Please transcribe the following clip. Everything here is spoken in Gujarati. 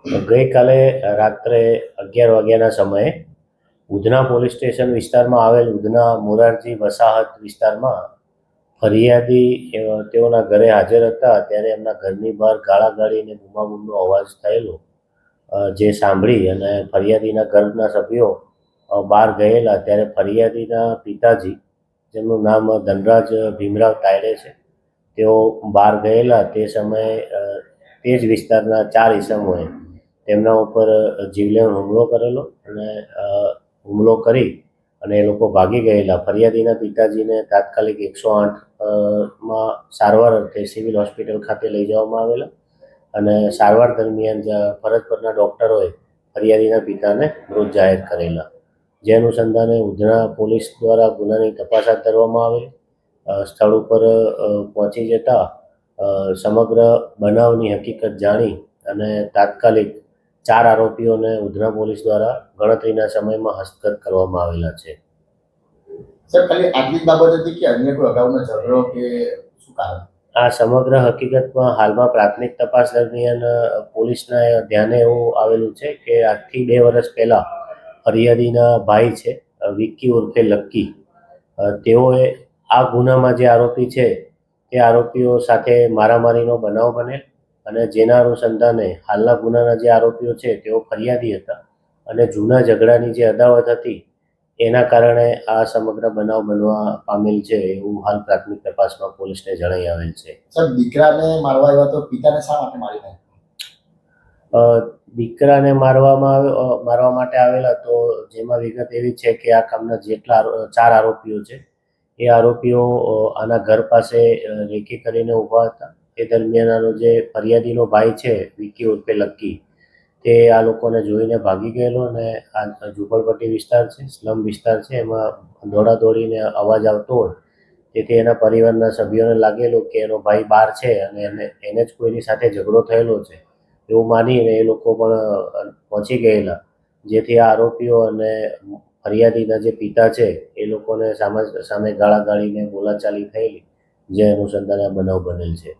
ગઈકાલે રાત્રે 11 વાગ્યાના સમયે ઉધના પોલીસ સ્ટેશન વિસ્તારમાં આવેલ ઉધના મોરારજી વસાહત વિસ્તારમાં ફરિયાદી તેઓના ઘરે હાજર હતા ત્યારે એમના ઘરની બહાર ગાળાગાળી અને બૂમાબૂમનો અવાજ થયેલો, જે સાંભળી અને ફરિયાદીના ઘરના સભ્યો બહાર ગયેલા ત્યારે ફરિયાદીના પિતાજી, જેમનું નામ ધનરાજ ભીમરાવ તાયડે છે, તેઓ બહાર ગયેલા તે સમયે તે જ વિસ્તારના 4 ઈસમોએ તેમના ઉપર જીવલેણ હુમલો કરેલો અને હુમલો કરી અને એ લોકો ભાગી ગયેલા. ફરિયાદીના પિતાજીને તાત્કાલિક 108માં સારવાર અર્થે સિવિલ હોસ્પિટલ ખાતે લઈ જવામાં આવેલા અને સારવાર દરમિયાન ફરજ પરના ડૉક્ટરોએ ફરિયાદીના પિતાને મૃત જાહેર કરેલા. જે અનુસંધાને ઉધના પોલીસ દ્વારા ગુનાની તપાસ હાથ ધરવામાં આવેલી. સ્થળ ઉપર પહોંચી જતા સમગ્ર બનાવની હકીકત જાણી અને તાત્કાલિક 4 આરોપીઓને ઉધના પોલીસ દ્વારા ગણતરીના સમયમાં હસ્તગત કરવામાં આવેલા છે. સર, ખાલી આટલી જ બાબત હતી કે અન્ય કોઈ અગાઉનો ઝઘડો કે શું કારણ? આ સમગ્ર હકીકતમાં હાલમાં પ્રાથમિક તપાસ દરમિયાન પોલીસના ધ્યાને એવું આવેલું છે કે આજથી 2 વર્ષ પહેલાં ફરિયાદીના ભાઈ છે વિક્કી ઉર્ફે લક્કી, તેઓએ આ ગુનામાં જે આરોપી છે તે આરોપીઓ સાથે મારામારીનો બનાવ બનેલ અને જેના અનુસંધાને હાલના ગુનાના જે આરોપીઓ છે તેઓ ફરિયાદી હતા અને જૂના ઝઘડાની જે અદાવત હતી એના કારણે આ સમગ્ર બનાવ બનવા પામેલ છે એવું હાલ પ્રાથમિક તપાસમાં પોલીસને જણાઈ આવેલ છે. સર, દીકરાને મારવા આવ્યા તો પિતાને શા માટે મારી નાખ્યો? દીકરાને મારવા માટે આવેલા તો જેમાં વિગત એવી છે કે આ કામના જેટલા 4 આરોપીઓ છે એ આરોપીઓ આના ઘર પાસે રેકી કરીને ઊભા હતા. એ દરમિયાન આનો જે ફરિયાદીનો ભાઈ છે વિક્કી ઉર્ફે લક્કી, તે આ લોકોને જોઈને ભાગી ગયેલો અને આ ઝૂંપડપટ્ટી વિસ્તાર છે, સ્લમ વિસ્તાર છે, એમાં દોડાદોડીને અવાજ આવતો હોય તેથી એના પરિવારના સભ્યોને લાગેલું કે એનો ભાઈ બહાર છે અને એને જ કોઈની સાથે ઝઘડો થયેલો છે એવું માનીને એ લોકો પણ પહોંચી ગયેલા, જેથી આ આરોપીઓ અને ફરિયાદીના જે પિતા છે એ લોકોને સામે ગાળાગાળીને બોલાચાલી થયેલી, જે અનુસંધાને આ બનાવ બનેલ છે.